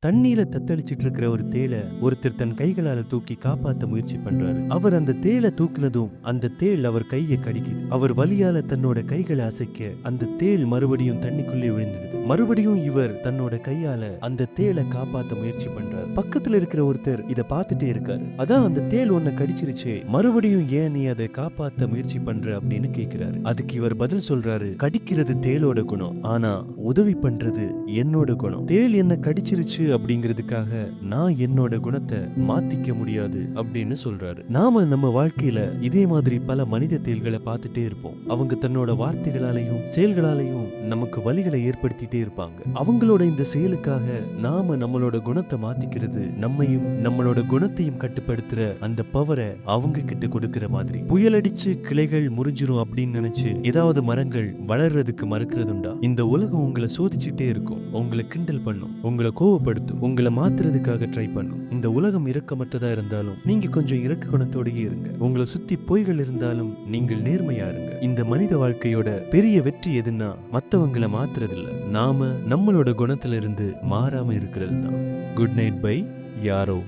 தண்ணீர தத்தளிச்சிட்டு இருக்கிற ஒரு தேளை ஒருத்தர் தன் கைகளால தூக்கி காப்பாத்த முயற்சி பண்றாரு. அவர் அந்த தேளை தூக்குனதும் அந்த தேள் அவர் கையை கடிக்குது. அவர் வலியால தன்னோட கைகளை அசைக்க அந்த தேள் மறுபடியும் தண்ணிக்குள்ளே விழுந்துடுது. மறுபடியும் இவர் தன்னோட கையால அந்த தேளை காப்பாத்த முயற்சி பண்றாரு. பக்கத்துல இருக்கிற ஒருத்தர் இத பார்த்துட்டே இருக்காரு. அதான் அந்த தேள் உன்னை கடிச்சிருச்சே, மறுபடியும் ஏன் நீ அதை காப்பாத்த முயற்சி பண்ற அப்படின்னு கேக்குறாரு. அதுக்கு இவர் பதில் சொல்றாரு, கடிக்கிறது தேளோட குணம், ஆனா உதவி பண்றது என்னோட குணம். தேள் என்ன கடிச்சிருச்சு அப்படிங்கிறதுக்காக நான் என்னோட குணத்தை மாத்திக்க முடியாது அப்படின்னு சொல்றாரு. நாம நம்ம வாழ்க்கையில இதே மாதிரி பல மனித தேள்களை பார்த்துட்டே இருப்போம். அவங்க தன்னோட வார்த்தைகளாலையும் செயல்களாலையும் நமக்கு வலிகளை ஏற்படுத்திட்டே இருப்பாங்க. அவங்களோட இந்த செயலுக்காக நாம நம்மளோட குணத்தை மாத்திக்கிறது நம்மையும் நம்மளோட குணத்தையும் கட்டுப்படுத்துற அந்த பவரை அவங்க கிட்ட கொடுக்கிற மாதிரி. புயல் அடிச்சு கிளைகள் முறிஞ்சிரும் அப்படின்னு நினைச்சு ஏதாவது மரங்கள் வளர்றதுக்கு மறுக்கிறதுண்டா? இந்த உலகம் உங்களை சோதிச்சுட்டே இருக்கும், உங்களை கிண்டல் பண்ணும், உங்களை கோவப்படுத்தும், உங்களை மாத்துறதுக்காக ட்ரை பண்ணும். இந்த உலகம் இரக்கமற்றதா இருந்தாலும் நீங்க கொஞ்சம் இரக்க குணத்தோடயே இருங்க. உங்களை சுத்தி பொய்கள் இருந்தாலும் நீங்கள் நேர்மையா இருங்க. இந்த மனித வாழ்க்கையோட பெரிய வெற்றி எதுன்னா மத்தவங்களை மாத்துறது இல்ல, நாம நம்மளோட குணத்துல இருந்து மாறாம இருக்கிறது தான். குட் நைட் பை யாரோ.